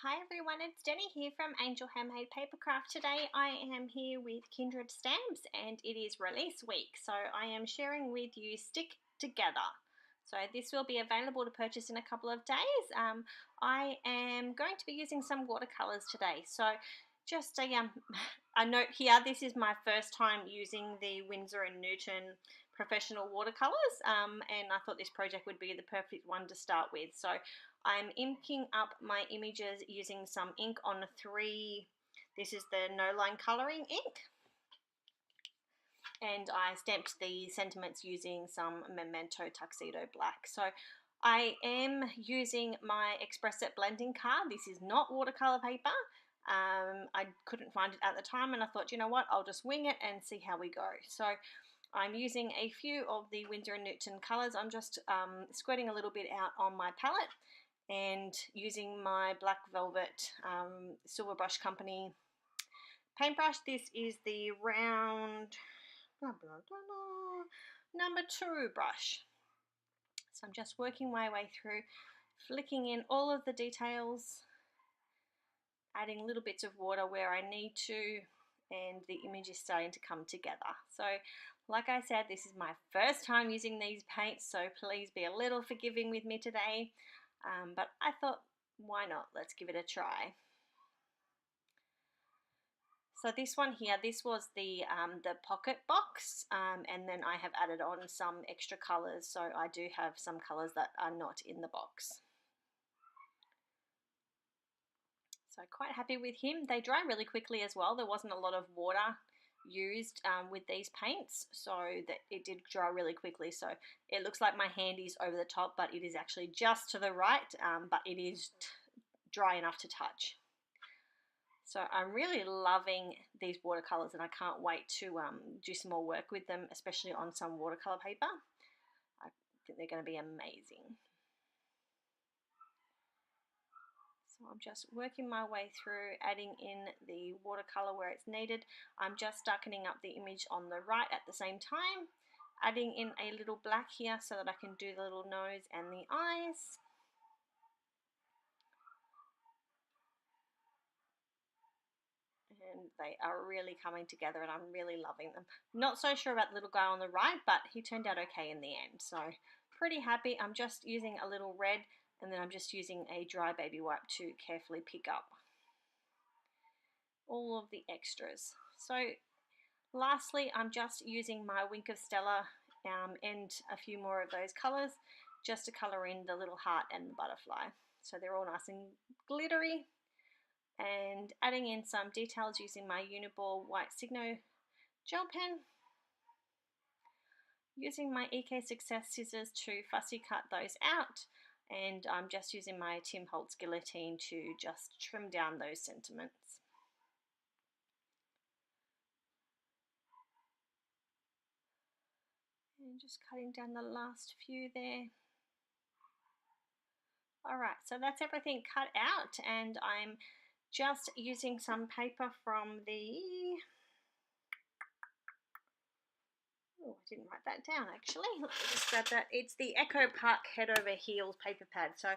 Hi everyone, it's Denny here from Angel Handmade Papercraft. Today I am here with Kindred stamps and it is release week, so I am sharing with you Stick Together. So this will be available to purchase in a couple of days. I am going to be using some watercolors today, so just a note here, this is my first time using the Winsor & Newton professional watercolors, and I thought this project would be the perfect one to start with. So I'm inking up my images using some ink on 3, this is the no line colouring ink, and I stamped the sentiments using some Memento Tuxedo Black. So I am using my Expresset blending card. This is not watercolour paper. I couldn't find it at the time and I thought, you know what, I'll just wing it and see how we go. So I'm using a few of the Winsor & Newton colours. I'm just squirting a little bit out on my palette and using my Black Velvet Silver Brush Company paintbrush. This is the round number 2 brush. So I'm just working my way through, flicking in all of the details, adding little bits of water where I need to, and the image is starting to come together. So like I said, this is my first time using these paints, so please be a little forgiving with me today. But I thought, why not? Let's give it a try. So this one here, this was the pocket box, and then I have added on some extra colours, so I do have some colours that are not in the box. So quite happy with him. They dry really quickly as well. There wasn't a lot of water used with these paints, so that it did dry really quickly. So it looks like my hand is over the top, but it is actually just to the right, but it is dry enough to touch. So I'm really loving these watercolors and I can't wait to do some more work with them, especially on some watercolor paper. I think they're going to be amazing. So I'm just working my way through, adding in the watercolor where it's needed. I'm just darkening up the image on the right at the same time, adding in a little black here so that I can do the little nose and the eyes. And they are really coming together and I'm really loving them. Not so sure about the little guy on the right, but he turned out okay in the end. So pretty happy. I'm just using a little red and then I'm just using a dry baby wipe to carefully pick up all of the extras. So lastly, I'm just using my Wink of Stella and a few more of those colours just to colour in the little heart and the butterfly. So they're all nice and glittery. And adding in some details using my Uniball White Signo gel pen. Using my EK Success scissors to fussy cut those out, and I'm just using my Tim Holtz guillotine to just trim down those sentiments. And just cutting down the last few there. Alright, so that's everything cut out and I'm just using some paper from the, oh, I didn't write that down actually. Let me just grab that. It's the Echo Park Head Over Heels paper pad. So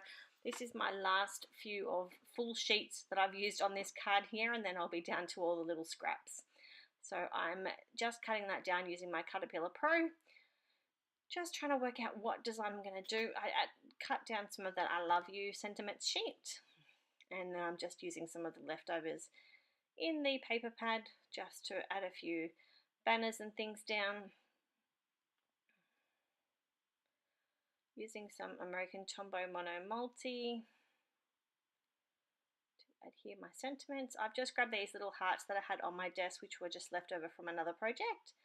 this is my last few of full sheets that I've used on this card here, and then I'll be down to all the little scraps. So I'm just cutting that down using my Caterpillar Pro. Just trying to work out what design I'm going to do. I cut down some of that I Love You sentiments sheet, and then I'm just using some of the leftovers in the paper pad just to add a few banners and things down. Using some American Tombow Mono Multi to adhere my sentiments. I've just grabbed these little hearts that I had on my desk, which were just left over from another project.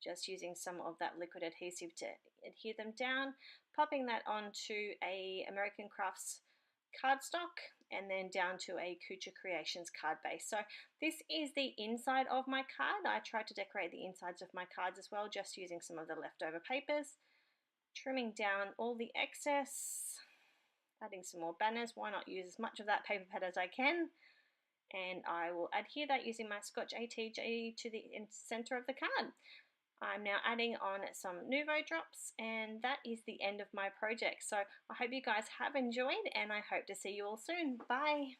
Just using some of that liquid adhesive to adhere them down, popping that onto a American Crafts cardstock and then down to a Kucha Creations card base. So this is the inside of my card. I tried to decorate the insides of my cards as well, just using some of the leftover papers, trimming down all the excess, adding some more banners. Why not use as much of that paper pad as I can? And I will adhere that using my Scotch ATG to the center of the card. I'm now adding on some Nuvo drops, and that is the end of my project. So I hope you guys have enjoyed and I hope to see you all soon. Bye!